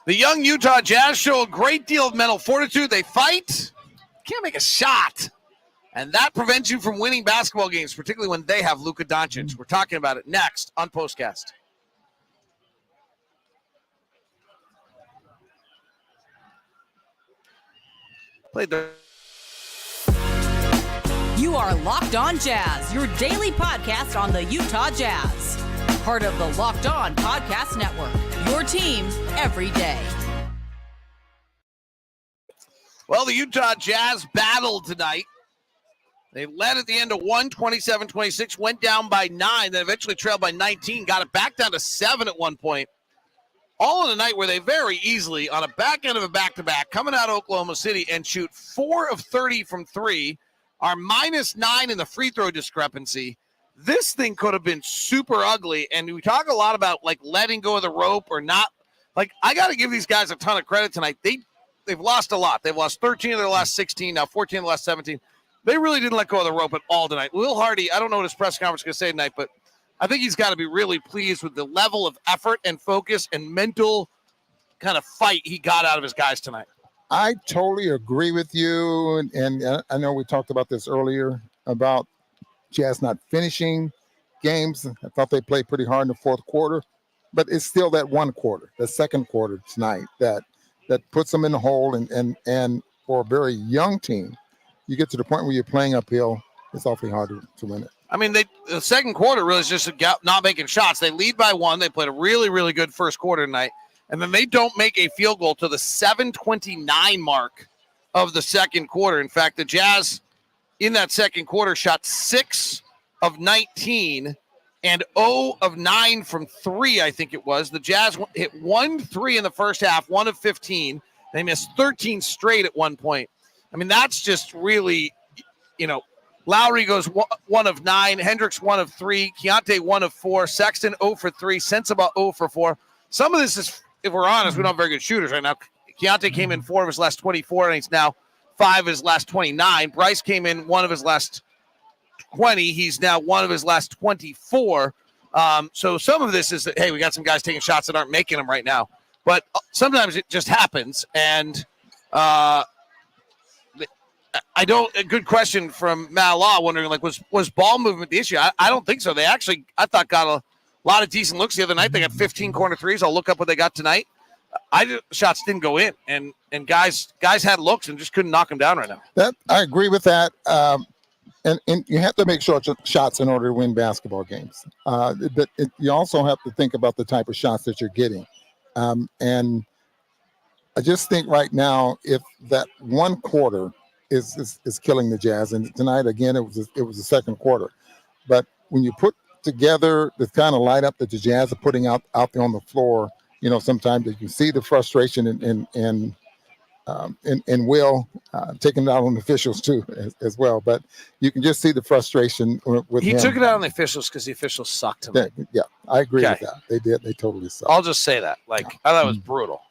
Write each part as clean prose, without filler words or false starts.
The young Utah Jazz show a great deal of mental fortitude. They fight, can't make a shot. And that prevents you from winning basketball games, particularly when they have Luka Doncic. We're talking about it next on POSTCAST. You are Locked On Jazz, your daily podcast on the Utah Jazz. Part of the Locked On Podcast Network, your team every day. Well, the Utah Jazz battled tonight. They led at the end of 27-26, went down by 9, then eventually trailed by 19, got it back down to 7 at one point. All in a night where they very easily, on a back end of a back-to-back, coming out of Oklahoma City and shoot 4 of 30 from 3, are -9 in the free throw discrepancy. This thing could have been super ugly, and we talk a lot about, like, letting go of the rope or not. Like, I got to give these guys a ton of credit tonight. They've lost a lot. They've lost 13 of their last 16, now 14 of the last 17. They really didn't let go of the rope at all tonight. Will Hardy, I don't know what his press conference is going to say tonight, but I think he's got to be really pleased with the level of effort and focus and mental kind of fight he got out of his guys tonight. I totally agree with you, and I know we talked about this earlier about Jazz not finishing games. I thought they played pretty hard in the fourth quarter, but it's still that one quarter, the second quarter tonight, that puts them in the hole. And for a very young team, you get to the point where you're playing uphill, it's awfully hard to win it. I mean, the second quarter really is just not making shots. They lead by 1. They played a really, really good first quarter tonight. And then they don't make a field goal to the 7:29 mark of the second quarter. In fact, the Jazz in that second quarter shot 6 of 19 and 0 of 9 from 3, I think it was. The Jazz hit 1 3 in the first half, 1 of 15. They missed 13 straight at one point. I mean, that's just really, Lowry goes 1 of 9, Hendricks 1 of 3, Keontae 1 of 4, Sexton 0 for 3, Sensabaugh 0 for 4. Some of this is, if we're honest, we don't have very good shooters right now. Keontae came in 4 of his last 24, and he's now 5 of his last 29. Bryce came in 1 of his last 20. He's now 1 of his last 24. So some of this is that, hey, we got some guys taking shots that aren't making them right now. But sometimes it just happens, and a good question from Matt Law, wondering, like, was ball movement the issue? I don't think so. They actually, I thought, got a lot of decent looks the other night. They got 15 corner threes. I'll look up what they got tonight. Shots didn't go in, and guys had looks and just couldn't knock them down right now. That I agree with that. And you have to make short shots in order to win basketball games. But you also have to think about the type of shots that you're getting. And I just think right now, if that one quarter is killing the Jazz, and tonight again it was the second quarter, but when you put together the kind of light up that the Jazz are putting out there on the floor, sometimes you can see the frustration and Will taking it out on the officials too as well. But you can just see the frustration with him. He took it out on the officials because the officials sucked him. Yeah, I agree with that. They did. They totally sucked. I'll just say that. I thought it was brutal.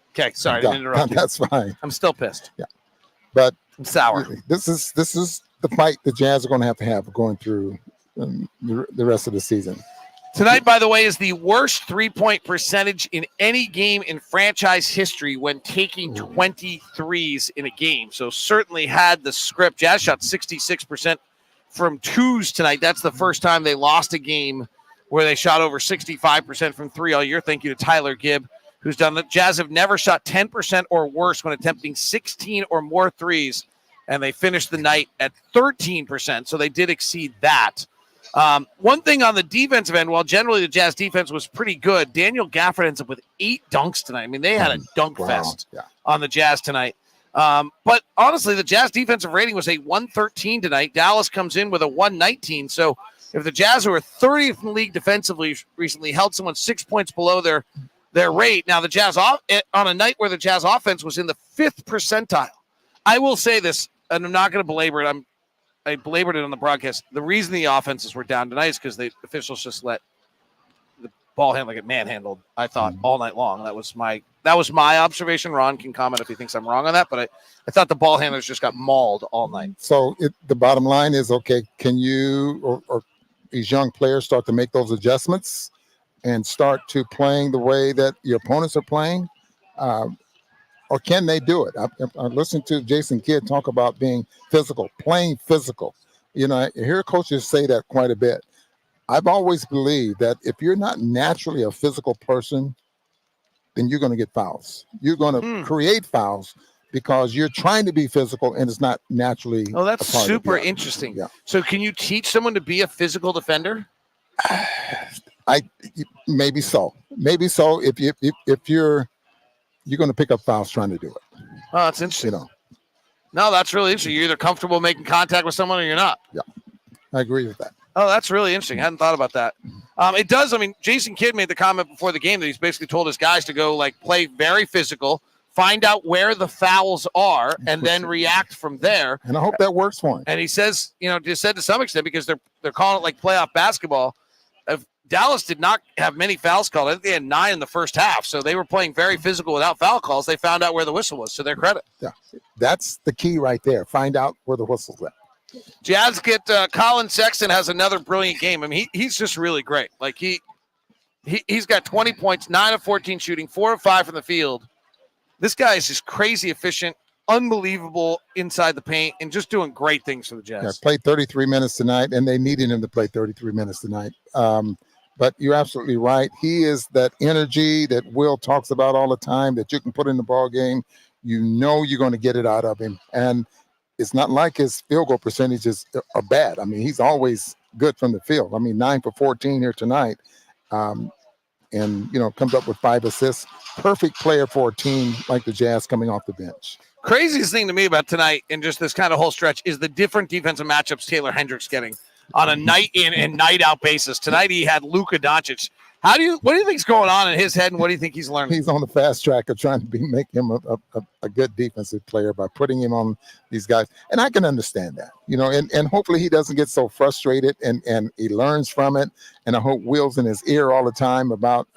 Okay, sorry, I didn't interrupt you. That's fine. I'm still pissed. Yeah, but I'm sour. This is the fight the Jazz are going to have going through the rest of the season. Tonight, by the way, is the worst three-point percentage in any game in franchise history when taking 23s in a game. So certainly had the script. Jazz shot 66% from twos tonight. That's the first time they lost a game where they shot over 65% from 3 all year. Thank you to Tyler Gibb, who's done that. Jazz have never shot 10% or worse when attempting 16 or more threes, and they finished the night at 13%. So they did exceed that. One thing on the defensive end, while generally the Jazz defense was pretty good, Daniel Gafford ends up with 8 dunks tonight. I mean, they had a dunk fest on the Jazz tonight. But honestly, the Jazz defensive rating was a 113 tonight. Dallas comes in with a 119. So if the Jazz, who were 30th in the league defensively recently, held someone 6 points below their rate, now the Jazz on a night where the Jazz offense was in the 5th percentile. I will say this, and I'm not going to belabor it. I belabored it on the broadcast. The reason the offenses were down tonight is because the officials just let the ball handler get manhandled, I thought, all night long. That was my observation. Ron can comment if he thinks I'm wrong on that, but I thought the ball handlers just got mauled all night. So the bottom line is, okay, can you or these young players start to make those adjustments and start to playing the way that your opponents are playing? Or can they do it? I listened to Jason Kidd talk about being physical, playing physical. I hear coaches say that quite a bit. I've always believed that if you're not naturally a physical person, then you're going to get fouls. You're going to create fouls because you're trying to be physical and it's not naturally. Oh, that's super interesting. Yeah. So can you teach someone to be a physical defender? Maybe so. If you're going to pick up fouls trying to do it. Oh, that's interesting. No, that's really interesting. You're either comfortable making contact with someone or you're not. Yeah, I agree with that. Oh, that's really interesting. I hadn't thought about that. It does. I mean, Jason Kidd made the comment before the game that he's basically told his guys to go play very physical, find out where the fouls are, and then react from there. And I hope that works for him. And he says, just said to some extent, because they're calling it like playoff basketball. Dallas did not have many fouls called. I think they had 9 in the first half, so they were playing very physical without foul calls. They found out where the whistle was, to their credit. Yeah, that's the key right there. Find out where the whistle's at. Jazz get Colin Sexton has another brilliant game. I mean, he's just really great. Like he's got 20 points, 9 of 14 shooting, 4 of 5 from the field. This guy is just crazy efficient, unbelievable inside the paint, and just doing great things for the Jazz. Yeah, played 33 minutes tonight, and they needed him to play 33 minutes tonight. But you're absolutely right. He is that energy that Will talks about all the time that you can put in the ball game. You're going to get it out of him. And it's not like his field goal percentages are bad. I mean, he's always good from the field. I mean, 9 for 14 here tonight. And, comes up with 5 assists. Perfect player for a team like the Jazz coming off the bench. Craziest thing to me about tonight and just this kind of whole stretch is the different defensive matchups Taylor Hendricks getting on a night in and night out basis. Tonight he had Luka Doncic. What do you think's going on in his head, and what do you think he's learning? He's on the fast track of trying to make him a good defensive player by putting him on these guys. And I can understand that, and hopefully he doesn't get so frustrated and he learns from it. And I hope Will's in his ear all the time about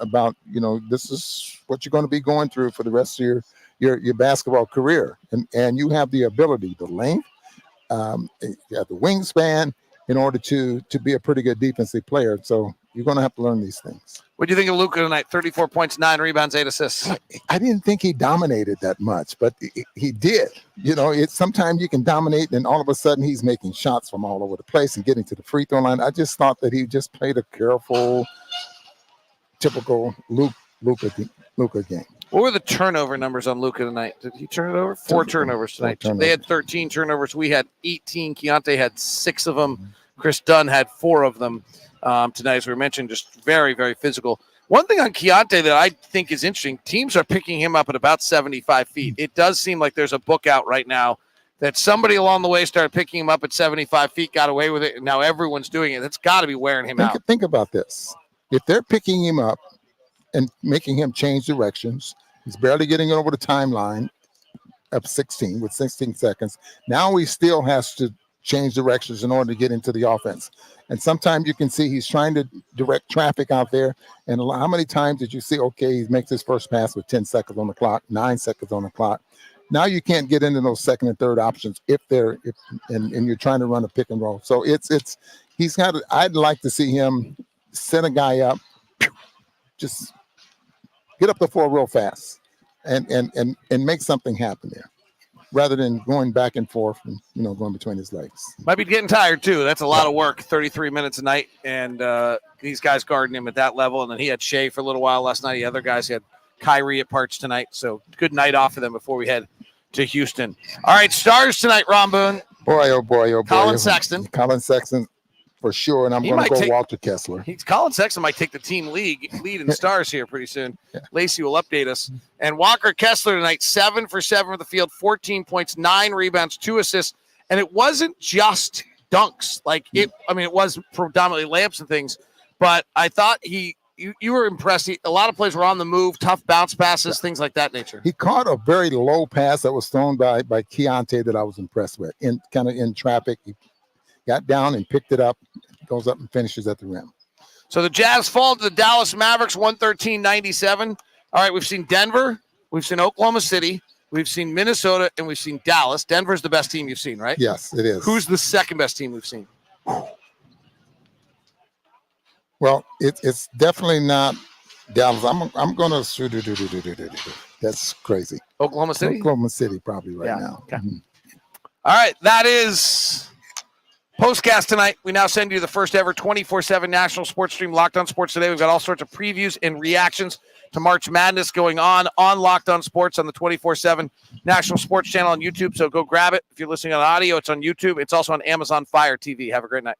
this is what you're going to be going through for the rest of your basketball career. And you have the ability, the length, you have the wingspan in order to be a pretty good defensive player. So you're going to have to learn these things. What do you think of Luka tonight? 34 points, 9 rebounds, 8 assists. I didn't think he dominated that much, but he did. Sometimes you can dominate, and all of a sudden he's making shots from all over the place and getting to the free throw line. I just thought that he just played a careful, typical Luka game. What were the turnover numbers on Luka tonight? Did he turn it over? 4 turnovers tonight. They had 13 turnovers. We had 18. Keontae had 6 of them. Chris Dunn had 4 of them tonight, as we mentioned, just very, very physical. One thing on Keontae that I think is interesting, teams are picking him up at about 75 feet. It does seem like there's a book out right now that somebody along the way started picking him up at 75 feet, got away with it, and now everyone's doing it. That's got to be wearing him out. Think about this. If they're picking him up and making him change directions, he's barely getting over the timeline of 16 with 16 seconds. Now he still has to change directions in order to get into the offense. And sometimes you can see he's trying to direct traffic out there. And how many times did you see, he makes his first pass with 10 seconds on the clock, 9 seconds on the clock. Now you can't get into those second and third options if you're trying to run a pick and roll. So I'd like to see him set a guy up, just get up the floor real fast and make something happen there, rather than going back and forth and going between his legs. Might be getting tired too. That's a lot of work, 33 minutes a night, and these guys guarding him at that level. And then he had Shea for a little while last night. The other guys, he had Kyrie at parts tonight. So good night off of them before we head to Houston. All right, stars tonight, Ron Boone. Boy, oh boy, oh boy. Colin Sexton. Colin Sexton for sure, and I'm going to go Walter Kessler. Colin Sexton might take the team lead in stars here pretty soon. Yeah. Lacey will update us. And Walker Kessler tonight, 7 for 7 from the field, 14 points, 9 rebounds, 2 assists. And it wasn't just dunks. It was predominantly layups and things. But I thought you were impressed. A lot of plays were on the move, tough bounce passes, things like that nature. He caught a very low pass that was thrown by Keontae that I was impressed with. In traffic, he got down and picked it up, goes up and finishes at the rim. So the Jazz fall to the Dallas Mavericks, 113-97. All right, we've seen Denver, we've seen Oklahoma City, we've seen Minnesota, and we've seen Dallas. Denver's the best team you've seen, right? Yes, it is. Who's the second best team we've seen? Well, it's definitely not Dallas. I'm going to That's crazy. Oklahoma City? Oklahoma City probably right now. Okay. All right, that is Postcast tonight. We now send you the first ever 24/7 national sports stream, Locked On Sports Today. We've got all sorts of previews and reactions to March Madness going on Locked On Sports on the 24/7 national sports channel on YouTube. So go grab it. If you're listening on audio, it's on YouTube. It's also on Amazon Fire TV. Have a great night.